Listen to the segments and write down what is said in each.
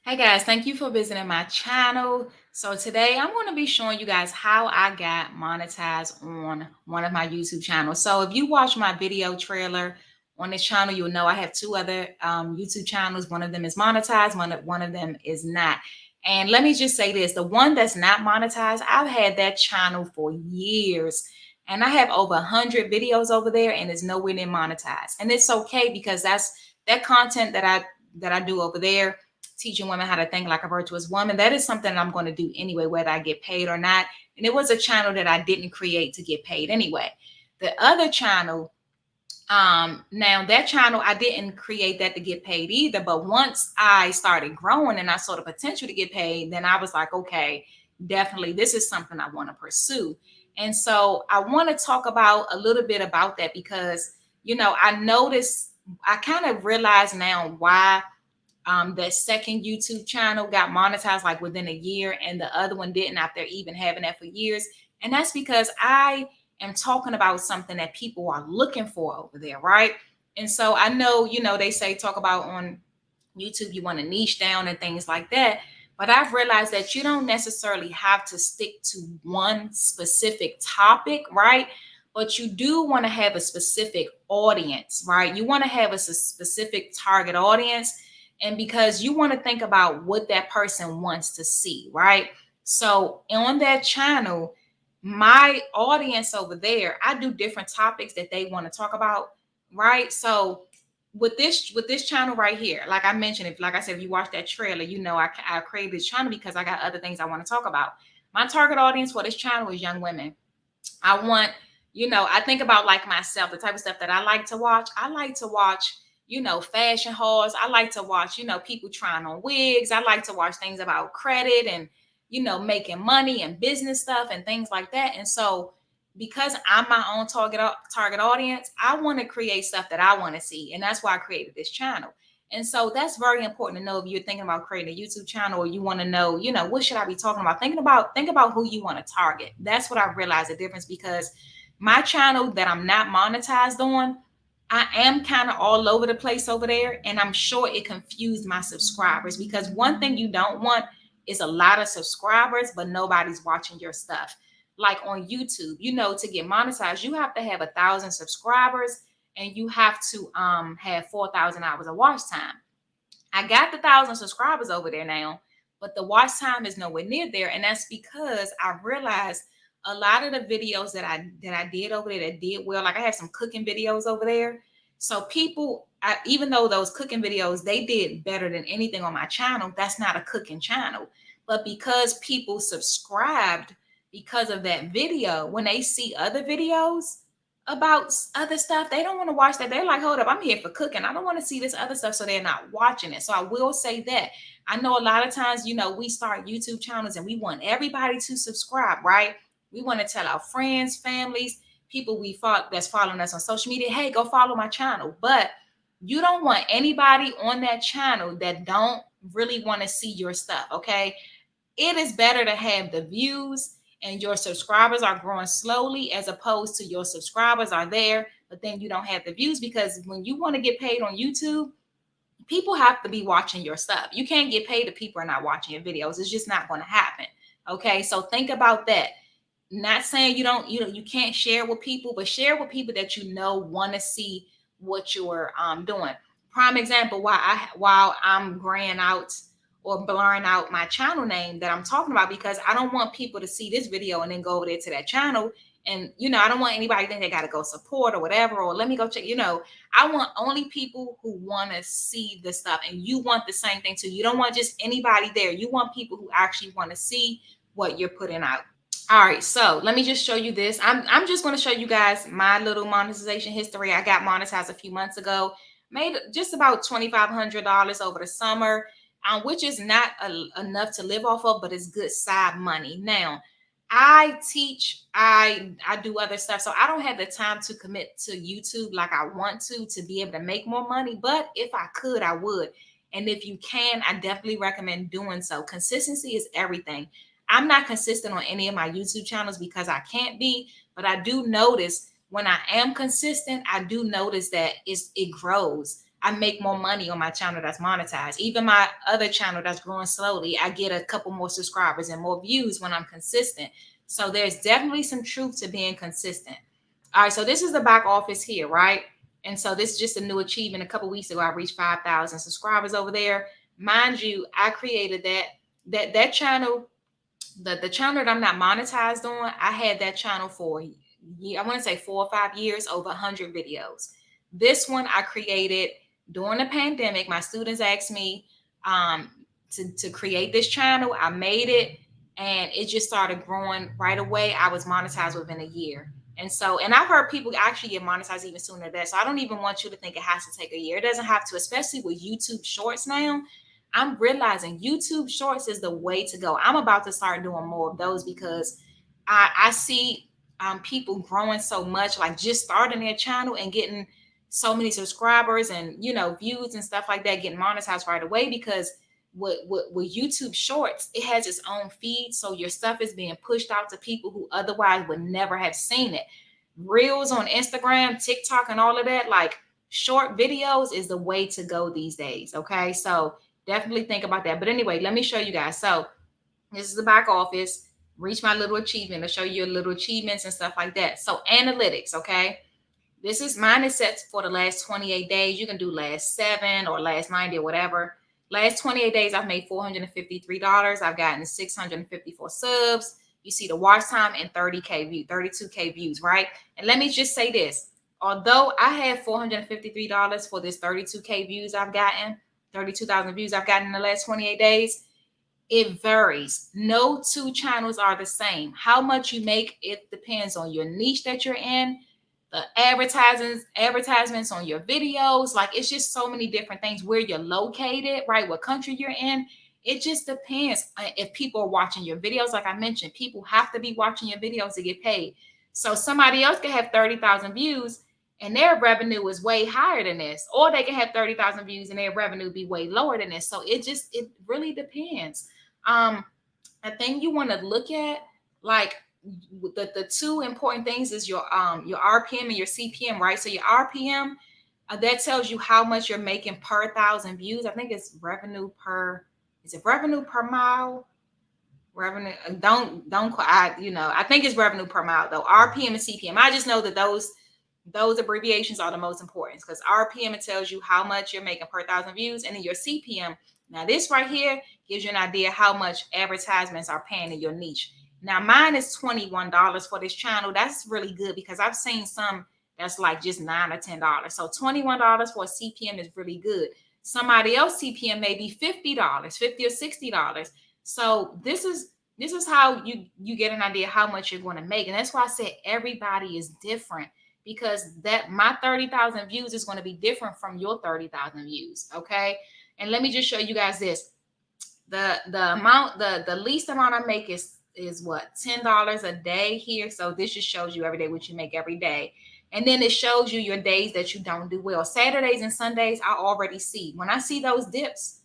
Hey guys, thank you for visiting my channel. So today I'm going to be showing you guys how I got monetized on one of my YouTube channels. So if you watch my video trailer on this channel, you'll know I have two other YouTube channels. One of them is monetized, one of them is not. And let me just say this, the one that's not monetized, I've had that channel for years. And I have over 100 videos over there and it's nowhere near monetized. And it's okay because that's that content that I do over there, teaching women how to think like a virtuous woman. That is something that I'm going to do anyway, whether I get paid or not. And it was a channel that I didn't create to get paid anyway. The other channel, now that channel, I didn't create that to get paid either. But once I started growing and I saw the potential to get paid, then I was like, okay, definitely this is something I want to pursue. And so I want to talk about a little bit about that because, I noticed, I kind of realize now why that second YouTube channel got monetized like within a year and the other one didn't after even having that for years. And that's because I am talking about something that people are looking for over there, right? And so I know, they say talk about on YouTube, you want to niche down and things like that. But I've realized that you don't necessarily have to stick to one specific topic, right? But you do want to have a specific audience, right? You want to have a specific target audience. And because you want to think about what that person wants to see, right? So on that channel, my audience over there, I do different topics that they want to talk about, right? So with this channel right here, like I mentioned, if like I said, if you watch that trailer, I created this channel because I got other things I want to talk about. My target audience for this channel is young women. I want, I think about like myself, the type of stuff that I like to watch. I like to watch, fashion hauls. I like to watch, people trying on wigs. I like to watch things about credit and, making money and business stuff and things like that. And so because I'm my own target audience, I want to create stuff that I want to see. And that's why I created this channel. And so that's very important to know if you're thinking about creating a YouTube channel or you want to know, what should I be talking about? Think about who you want to target. That's what I realized the difference because my channel that I'm not monetized on, I am kind of all over the place over there. And I'm sure it confused my subscribers because one thing you don't want is a lot of subscribers, but nobody's watching your stuff. Like on YouTube, to get monetized, you have to have 1,000 subscribers and you have to have 4,000 hours of watch time. I got the 1,000 subscribers over there now, but the watch time is nowhere near there, and that's because I realized a lot of the videos that I did over there that did well. Like I have some cooking videos over there, so people, even though those cooking videos they did better than anything on my channel, that's not a cooking channel. But because people subscribed because of that video, when they see other videos about other stuff, they don't want to watch that. They're like, hold up, I'm here for cooking. I don't want to see this other stuff. So they're not watching it. So I will say that. I know a lot of times, we start YouTube channels and we want everybody to subscribe, right? We want to tell our friends, families, people that's following us on social media, hey, go follow my channel. But you don't want anybody on that channel that don't really want to see your stuff, okay? It is better to have the views and your subscribers are growing slowly as opposed to your subscribers are there, but then you don't have the views because when you want to get paid on YouTube, people have to be watching your stuff. You can't get paid if people are not watching your videos. It's just not going to happen. Okay. So think about that. Not saying you can't share with people, but share with people that want to see what you're doing. Prime example, while I'm graying out or blurring out my channel name that I'm talking about, because I don't want people to see this video and then go over there to that channel. And I don't want anybody to think they got to go support or whatever, or let me go check. I want only people who want to see the stuff, and you want the same thing too. You don't want just anybody there. You want people who actually want to see what you're putting out. All right, so let me just show you this. I'm just going to show you guys my little monetization history. I got monetized a few months ago, made just about $2,500 over the summer, which is not enough to live off of, but it's good side money. Now, I teach, I do other stuff, so I don't have the time to commit to YouTube like I want to be able to make more money. But if I could, I would. And if you can, I definitely recommend doing so. Consistency is everything. I'm not consistent on any of my YouTube channels because I can't be, but I do notice when I am consistent, I do notice that it grows. I make more money on my channel that's monetized. Even my other channel that's growing slowly, I get a couple more subscribers and more views when I'm consistent. So there's definitely some truth to being consistent. All right, so this is the back office here, right? And so this is just a new achievement. A couple weeks ago, I reached 5,000 subscribers over there. Mind you, I created that channel, the channel that I'm not monetized on. I had that channel for I want to say 4 or 5 years, over 100 videos. This one I created during the pandemic. My students asked me um, to create this channel. I made it, and it just started growing right away. I was monetized within a year. And so, and I've heard people actually get monetized even sooner than that. So I don't even want you to think it has to take a year. It doesn't have to, especially with YouTube Shorts now. I'm realizing YouTube Shorts is the way to go. I'm about to start doing more of those because I see people growing so much, like just starting their channel and getting so many subscribers and views and stuff like that, getting monetized right away because with YouTube Shorts, it has its own feed, so your stuff is being pushed out to people who otherwise would never have seen it. Reels on Instagram, TikTok, and all of that, like short videos is the way to go these days. Okay, so definitely think about that. But anyway, let me show you guys. So this is the back office. Reach my little achievement to show you your little achievements and stuff like that. So analytics, okay? This is mine is set for the last 28 days. You can do last 7 or last 90 or whatever. Last 28 days, I've made $453. I've gotten 654 subs. You see the watch time and 30K view, 32K views, right? And let me just say this. Although I have $453 for this 32K views I've gotten, 32,000 views I've gotten in the last 28 days, it varies. No two channels are the same. How much you make, it depends on your niche that you're in, the advertisements on your videos. Like it's just so many different things, where you're located, right? What country you're in. It just depends if people are watching your videos. Like I mentioned, people have to be watching your videos to get paid. So somebody else can have 30,000 views and their revenue is way higher than this, or they can have 30,000 views and their revenue be way lower than this. So it really depends. A thing you want to look at, like the two important things is your RPM and your CPM, right? So your RPM, that tells you how much you're making per 1,000 views. I think it's revenue per, is it revenue per mile? Revenue, don't I think it's revenue per mile though. RPM and CPM. I just know that those abbreviations are the most important, because RPM, it tells you how much you're making per 1,000 views, and then your CPM. Now this right here gives you an idea how much advertisements are paying in your niche. Now mine is $21 for this channel. That's really good because I've seen some that's like just $9 or $10. So $21 for a CPM is really good. Somebody else CPM may be $50, $50 or $60. So this is how you get an idea how much you're going to make. And that's why I said everybody is different, because that my 30,000 views is going to be different from your 30,000 views. Okay. And let me just show you guys this. The least amount I make is what, $10 a day here. So this just shows you every day what you make every day. And then it shows you your days that you don't do well. Saturdays and Sundays, I already see. When I see those dips,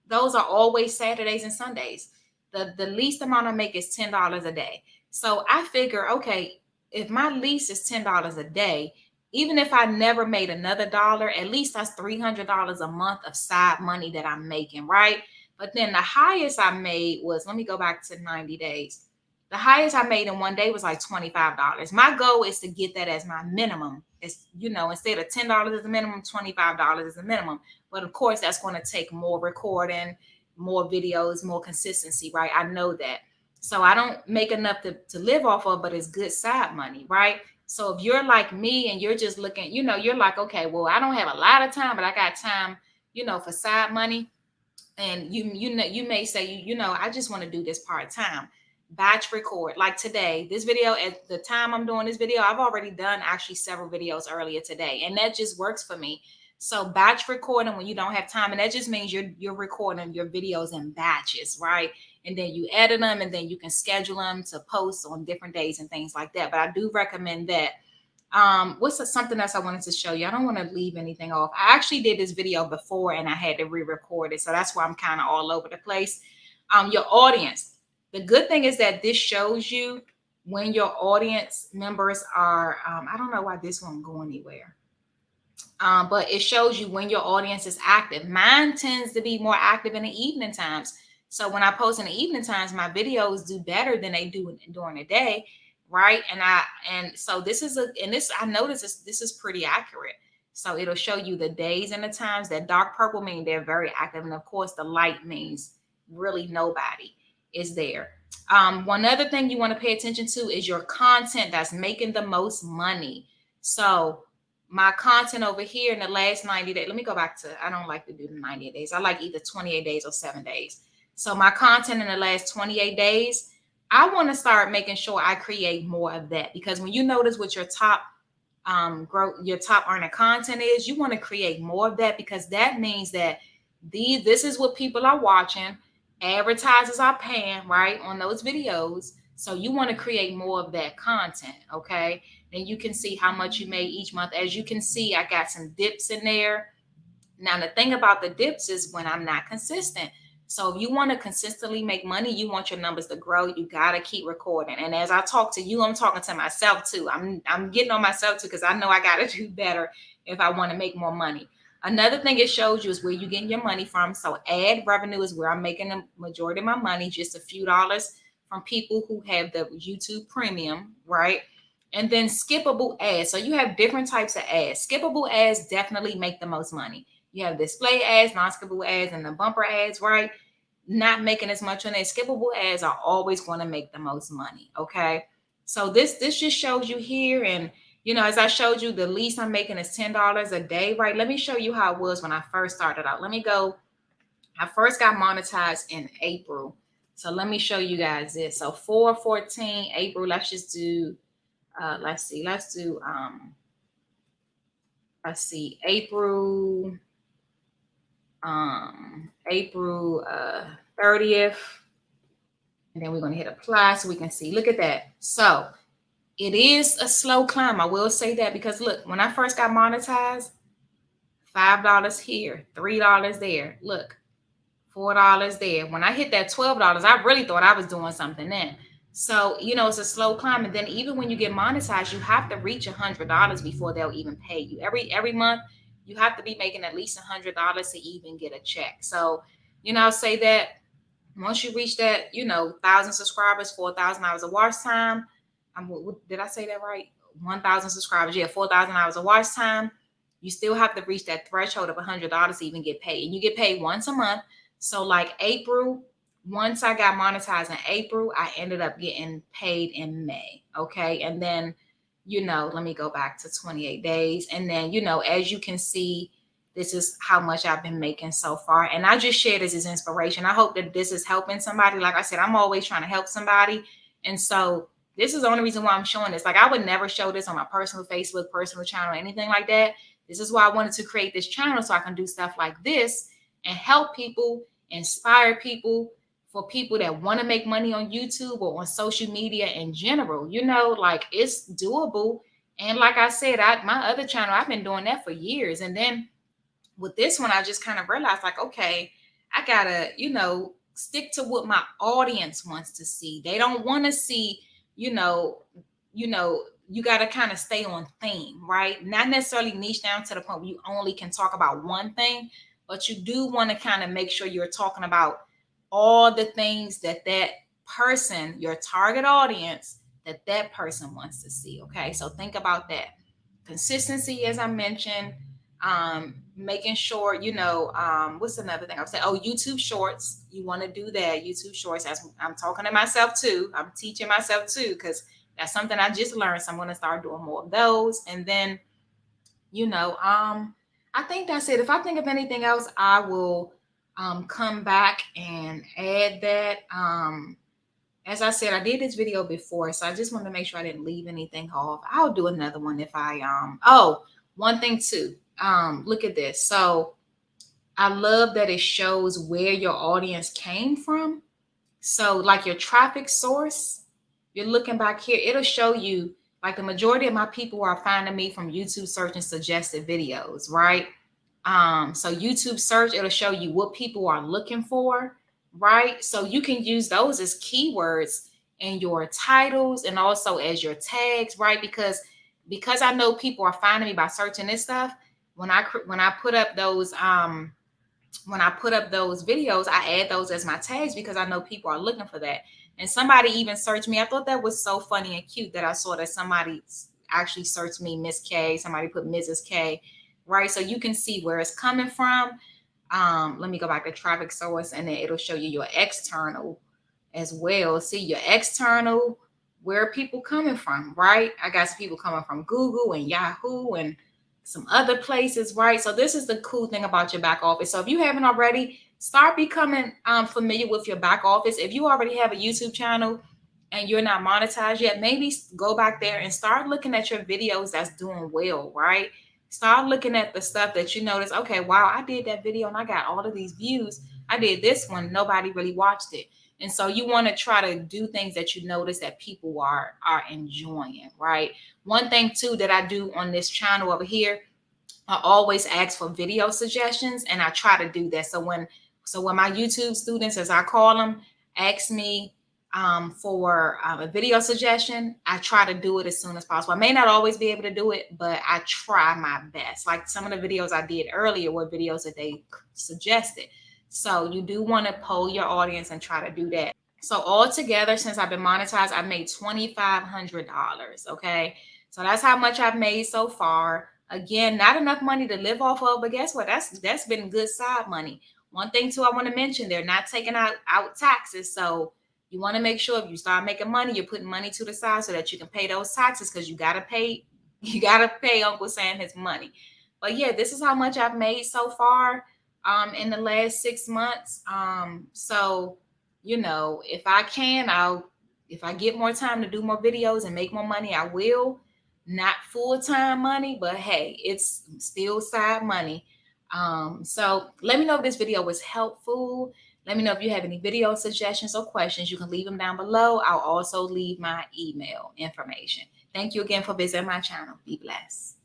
those are always Saturdays and Sundays. The least amount I make is $10 a day. So I figure, okay, if my lease is $10 a day, even if I never made another dollar, at least that's $300 a month of side money that I'm making, right? But then the highest I made was, let me go back to 90 days. The highest I made in one day was like $25. My goal is to get that as my minimum. It's, instead of $10 as a minimum, $25 is a minimum. But of course, that's going to take more recording, more videos, more consistency, right? I know that. So I don't make enough to live off of, but it's good side money, right? So if you're like me and you're just looking, you're like, okay, well, I don't have a lot of time, but I got time, for side money. And you may say, I just want to do this part-time. Batch record. Like today, this video, at the time I'm doing this video, I've already done actually several videos earlier today, and that just works for me. So batch recording when you don't have time, and that just means you're recording your videos in batches, right? And then you edit them, and then you can schedule them to post on different days and things like that. But I do recommend that. Something else I wanted to show you? I don't want to leave anything off. I actually did this video before and I had to re-record it, so that's why I'm kind of all over the place. Your audience. The good thing is that this shows you when your audience members are, I don't know why this won't go anywhere. But it shows you when your audience is active. Mine tends to be more active in the evening times. So when I post in the evening times, my videos do better than they do during the day, right? And so this is I notice this is pretty accurate. So it'll show you the days and the times. That dark purple mean they're very active, and of course the light means really nobody is there. One other thing you want to pay attention to is your content that's making the most money. So my content over here in the last 90 days, let me go back to, I don't like to do the 98 days. I like either 28 days or 7 days. So my content in the last 28 days, I want to start making sure I create more of that, because when you notice what your top your top earning content is, you want to create more of that, because that means that this is what people are watching, advertisers are paying right on those videos. So you want to create more of that content. Okay, then you can see how much you made each month. As you can see, I got some dips in there. Now, the thing about the dips is when I'm not consistent. So if you want to consistently make money, you want your numbers to grow, you got to keep recording. And as I talk to you, I'm talking to myself too. I'm getting on myself too, because I know I got to do better if I want to make more money. Another thing it shows you is where you're getting your money from. So ad revenue is where I'm making the majority of my money, just a few dollars from people who have the YouTube premium, right? And then skippable ads. So you have different types of ads. Skippable ads definitely make the most money. You have display ads, non-skippable ads, and the bumper ads, right? Not making as much on it. Skippable ads are always going to make the most money. Okay. So this just shows you here. And as I showed you, the least I'm making is $10 a day, right? Let me show you how it was when I first started out. Let me go. I first got monetized in April. So let me show you guys this. So 4/14 April. Let's just do let's see. Let's see. April 30th, and then we're going to hit apply so we can see. Look at that. So it is a slow climb, I will say that, because look, when I first got monetized, $5 here, $3 there, look, $4 there. When I hit that $12, I really thought I was doing something then. So it's a slow climb. And then even when you get monetized, you have to reach $100 before they'll even pay you. Every month you have to be making at least $100 to even get a check. So say that once you reach that 1,000 subscribers, 4,000 hours of watch time. Did I say that right? 1,000 subscribers, yeah, 4,000 hours of watch time. You still have to reach that threshold of $100 to even get paid, and you get paid once a month. So like April, once I got monetized in April, I ended up getting paid in May. Okay, and then let me go back to 28 days, and then as you can see, this is how much I've been making so far. And I just share this as inspiration. I hope that this is helping somebody. Like I said, I'm always trying to help somebody. And so this is the only reason why I'm showing this. Like I would never show this on my personal Facebook, personal channel, anything like that. This is why I wanted to create this channel, so I can do stuff like this and help people, inspire people, for people that want to make money on YouTube or on social media in general. Like it's doable. And like I said, my other channel, I've been doing that for years. And then with this one, I just kind of realized, like, okay, I gotta, stick to what my audience wants to see. They don't want to see, you know, you gotta kind of stay on theme, right? Not necessarily niche down to the point where you only can talk about one thing, but you do want to kind of make sure you're talking about all the things that person, your target audience, that person wants to see. Okay, so think about that. Consistency, as I mentioned, making sure what's another thing I'll say. Oh, YouTube shorts, you want to do that. YouTube shorts, as I'm talking to myself too, I'm teaching myself too, because that's something I just learned, so I'm going to start doing more of those. And then I think that's it. If I think of anything else, I will come back and add that. As I said, I did this video before, so I just want to make sure I didn't leave anything off. I'll do another one if I one thing too. Look at this. So I love that it shows where your audience came from. So like your traffic source, you're looking back here, it'll show you like the majority of my people are finding me from YouTube search and suggested videos, right? So YouTube search, it'll show you what people are looking for, right? So you can use those as keywords in your titles and also as your tags, right? Because I know people are finding me by searching this stuff, when I put up those videos, I add those as my tags because I know people are looking for that. And somebody even searched me. I thought that was so funny and cute that I saw that somebody actually searched me Miss K. Somebody put Mrs. K, right? So you can see where it's coming from. Let me go back to traffic source, and then it'll show you your external as well. See your external, where are people coming from, right? I got some people coming from Google and Yahoo and some other places, right? So this is the cool thing about your back office. So if you haven't already, start becoming familiar with your back office. If you already have a YouTube channel and you're not monetized yet, maybe go back there and start looking at your videos that's doing well, right? Start looking at the stuff that you notice. Okay, wow, I did that video and I got all of these views. I did this one, nobody really watched it. And so you want to try to do things that you notice that people are enjoying, right? One thing too that I do on this channel over here, I always ask for video suggestions, and I try to do that. So when my YouTube students, as I call them, ask me for a video suggestion, I try to do it as soon as possible. I may not always be able to do it, but I try my best. Like some of the videos I did earlier were videos that they suggested. So you do want to poll your audience and try to do that. So altogether, since I've been monetized, I've made $2,500. Okay. So that's how much I've made so far. Again, not enough money to live off of, but guess what? That's been good side money. One thing too, I want to mention, they're not taking out taxes. So you want to make sure if you start making money, you're putting money to the side so that you can pay those taxes, because you gotta pay Uncle Sam his money. But yeah, this is how much I've made so far in the last 6 months. So if I can, if I get more time to do more videos and make more money, I will. Not full-time money, but hey, it's still side money. So let me know if this video was helpful. Let me know if you have any video suggestions or questions. You can leave them down below. I'll also leave my email information. Thank you again for visiting my channel. Be blessed.